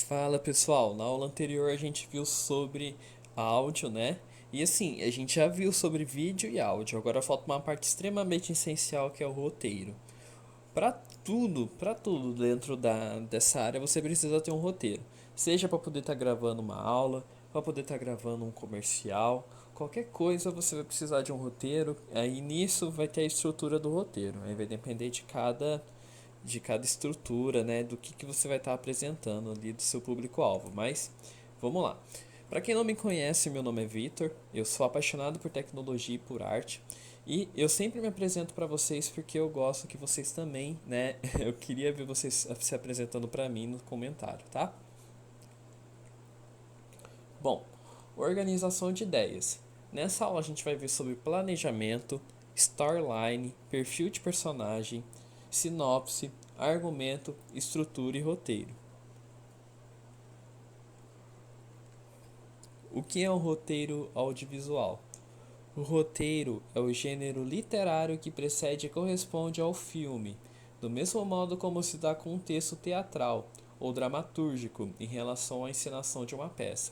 Fala pessoal, na aula anterior a gente viu sobre áudio, né? E assim, a gente já viu sobre vídeo e áudio, agora falta uma parte extremamente essencial que é o roteiro. Para para tudo dentro dessa área você precisa ter um roteiro. Seja para poder estar gravando uma aula, para poder estar gravando um comercial, qualquer coisa você vai precisar de um roteiro. Aí nisso vai ter a estrutura do roteiro. Aí vai depender de cada estrutura, né, do que você vai estar apresentando ali do seu público-alvo. Mas vamos lá. Para quem não me conhece, meu nome é Vitor, eu sou apaixonado por tecnologia e por arte. E eu sempre me apresento para vocês porque eu gosto que vocês também, né? Eu queria ver vocês se apresentando para mim no comentário, tá? Bom, organização de ideias. Nessa aula a gente vai ver sobre planejamento, storyline, perfil de personagem, sinopse, argumento, estrutura e roteiro. O que é um roteiro audiovisual? O roteiro é o gênero literário que precede e corresponde ao filme, do mesmo modo como se dá com um texto teatral ou dramatúrgico em relação à encenação de uma peça.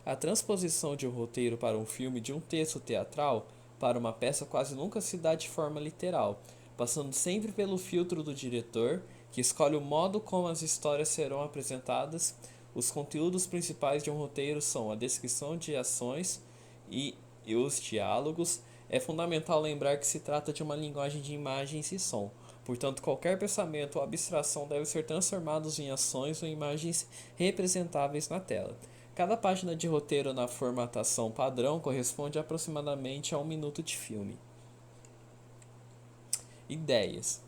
A transposição de um roteiro para um filme de um texto teatral para uma peça quase nunca se dá de forma literal, passando sempre pelo filtro do diretor, que escolhe o modo como as histórias serão apresentadas. Os conteúdos principais de um roteiro são a descrição de ações e os diálogos. É fundamental lembrar que se trata de uma linguagem de imagens e som. Portanto, qualquer pensamento ou abstração deve ser transformados em ações ou imagens representáveis na tela. Cada página de roteiro na formatação padrão corresponde aproximadamente a um minuto de filme. Ideias.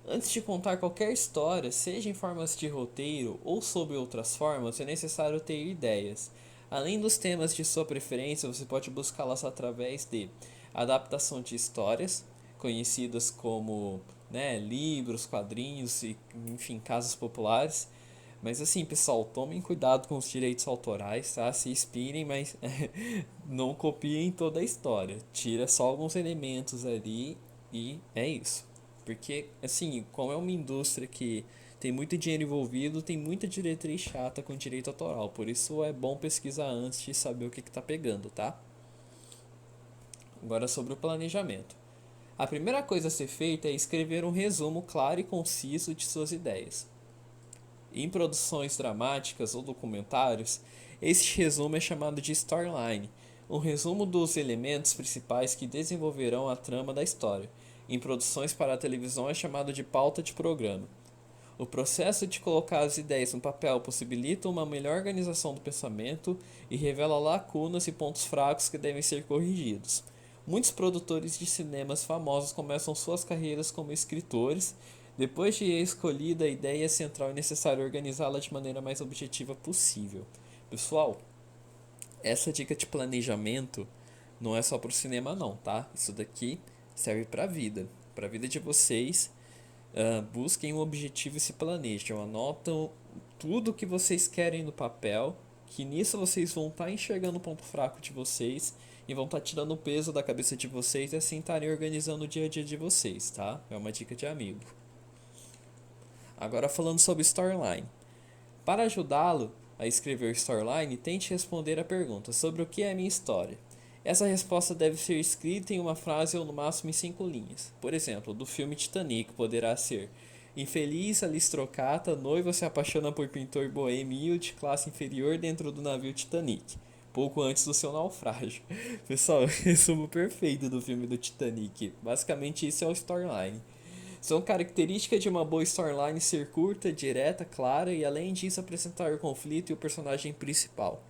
Antes de contar qualquer história, seja em formas de roteiro ou sob outras formas, é necessário ter ideias. Além dos temas de sua preferência, você pode buscá-las através de adaptação de histórias, conhecidas como, né, livros, quadrinhos e, enfim, casos populares. Mas assim, pessoal, tomem cuidado com os direitos autorais, tá? Se inspirem, mas não copiem toda a história. Tira só alguns elementos ali e é isso. Porque, assim, como é uma indústria que tem muito dinheiro envolvido, tem muita diretriz chata com direito autoral. Por isso é bom pesquisar antes de saber o que tá pegando, tá? Agora sobre o planejamento. A primeira coisa a ser feita é escrever um resumo claro e conciso de suas ideias. Em produções dramáticas ou documentários, este resumo é chamado de storyline, um resumo dos elementos principais que desenvolverão a trama da história. Em produções para a televisão é chamado de pauta de programa. O processo de colocar as ideias no papel possibilita uma melhor organização do pensamento e revela lacunas e pontos fracos que devem ser corrigidos. Muitos produtores de cinemas famosos começam suas carreiras como escritores. Depois de escolhida a ideia central, é necessário organizá-la de maneira mais objetiva possível. Pessoal, essa dica de planejamento não é só para o cinema não, tá? Isso daqui serve para a vida de vocês. Busquem um objetivo e se planejam. Anotam tudo que vocês querem no papel, que nisso vocês vão estar enxergando o ponto fraco de vocês e vão estar tirando o peso da cabeça de vocês e assim estarem organizando o dia a dia de vocês, tá? É uma dica de amigo. Agora falando sobre storyline. Para ajudá-lo a escrever o storyline, tente responder a pergunta sobre o que é a minha história. Essa resposta deve ser escrita em uma frase ou no máximo em 5 linhas. Por exemplo, do filme Titanic poderá ser: infeliz Alistrocata, noiva se apaixona por pintor boêmio de classe inferior dentro do navio Titanic, pouco antes do seu naufrágio. Pessoal, resumo perfeito do filme do Titanic. Basicamente isso é o storyline. São características de uma boa storyline ser curta, direta, clara e além disso apresentar o conflito e o personagem principal.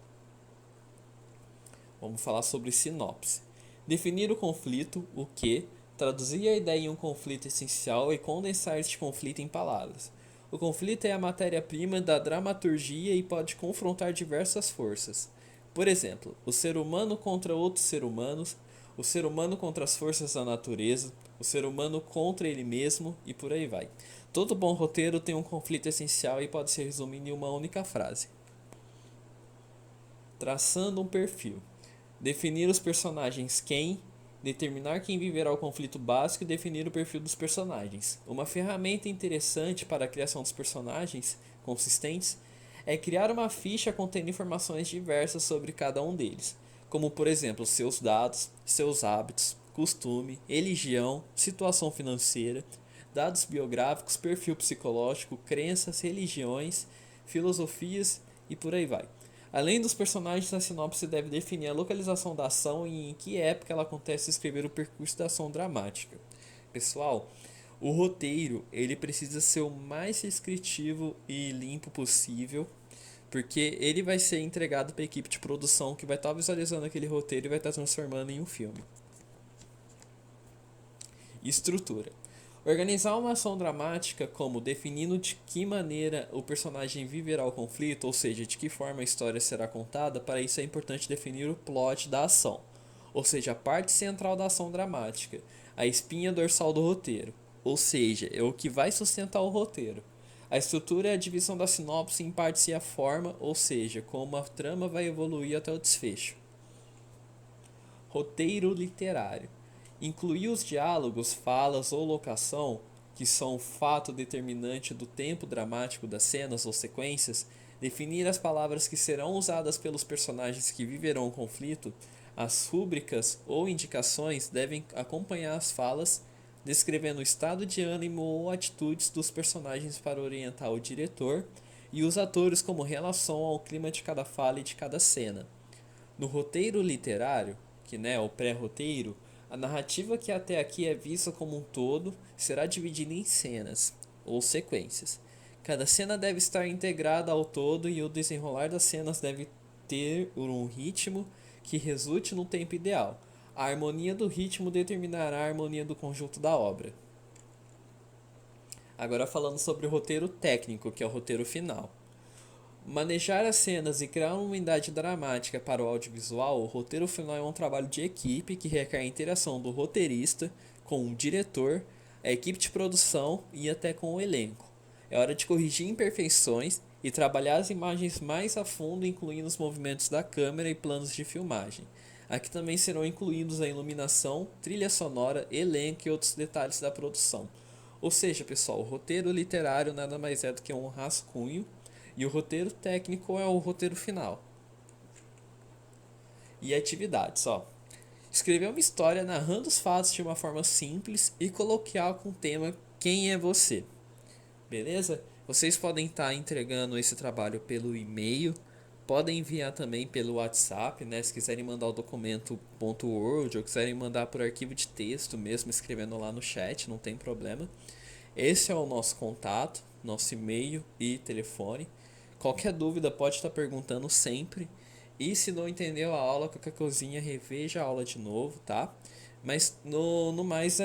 Vamos falar sobre sinopse. Definir o conflito, o que, traduzir a ideia em um conflito essencial e condensar este conflito em palavras. O conflito é a matéria-prima da dramaturgia e pode confrontar diversas forças. Por exemplo, o ser humano contra outros seres humanos, o ser humano contra as forças da natureza, o ser humano contra ele mesmo e por aí vai. Todo bom roteiro tem um conflito essencial e pode ser resumido em uma única frase. Traçando um perfil. Definir os personagens quem, determinar quem viverá o conflito básico e definir o perfil dos personagens. Uma ferramenta interessante para a criação dos personagens consistentes é criar uma ficha contendo informações diversas sobre cada um deles, como por exemplo seus dados, seus hábitos, costume, religião, situação financeira, dados biográficos, perfil psicológico, crenças, religiões, filosofias e por aí vai. Além dos personagens, a sinopse deve definir a localização da ação e em que época ela acontece e escrever o percurso da ação dramática. Pessoal, o roteiro ele precisa ser o mais descritivo e limpo possível, porque ele vai ser entregado para a equipe de produção que vai estar visualizando aquele roteiro e vai estar transformando em um filme. Estrutura. Organizar uma ação dramática como definindo de que maneira o personagem viverá o conflito, ou seja, de que forma a história será contada, para isso é importante definir o plot da ação, ou seja, a parte central da ação dramática, a espinha dorsal do roteiro, ou seja, é o que vai sustentar o roteiro. A estrutura é a divisão da sinopse em partes e a forma, ou seja, como a trama vai evoluir até o desfecho. Roteiro literário. Incluir os diálogos, falas ou locação, que são o fato determinante do tempo dramático das cenas ou sequências, definir as palavras que serão usadas pelos personagens que viverão o conflito, as rúbricas ou indicações devem acompanhar as falas, descrevendo o estado de ânimo ou atitudes dos personagens para orientar o diretor e os atores como relação ao clima de cada fala e de cada cena. No roteiro literário, que é o pré-roteiro, a narrativa que até aqui é vista como um todo será dividida em cenas ou sequências. Cada cena deve estar integrada ao todo e o desenrolar das cenas deve ter um ritmo que resulte no tempo ideal. A harmonia do ritmo determinará a harmonia do conjunto da obra. Agora falando sobre o roteiro técnico, que é o roteiro final. Manejar as cenas e criar uma unidade dramática para o audiovisual, o roteiro final é um trabalho de equipe que requer a interação do roteirista com o diretor, a equipe de produção e até com o elenco. É hora de corrigir imperfeições e trabalhar as imagens mais a fundo, incluindo os movimentos da câmera e planos de filmagem. Aqui também serão incluídos a iluminação, trilha sonora, elenco e outros detalhes da produção. Ou seja, pessoal, o roteiro literário nada mais é do que um rascunho e o roteiro técnico é o roteiro final. E atividades, ó. Escrever uma história narrando os fatos de uma forma simples e coloquial com o tema Quem é você? Beleza? Vocês podem estar entregando esse trabalho pelo e-mail, podem enviar também pelo WhatsApp, né? Se quiserem mandar o documento .word ou quiserem mandar por arquivo de texto mesmo, escrevendo lá no chat, não tem problema. Esse é o nosso contato, nosso e-mail e telefone. Qualquer dúvida pode estar perguntando sempre. E se não entendeu a aula, qualquer coisinha, reveja a aula de novo, tá? Mas no mais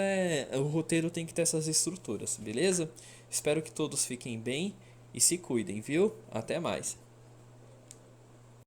o roteiro tem que ter essas estruturas, beleza? Espero que todos fiquem bem e se cuidem, viu? Até mais.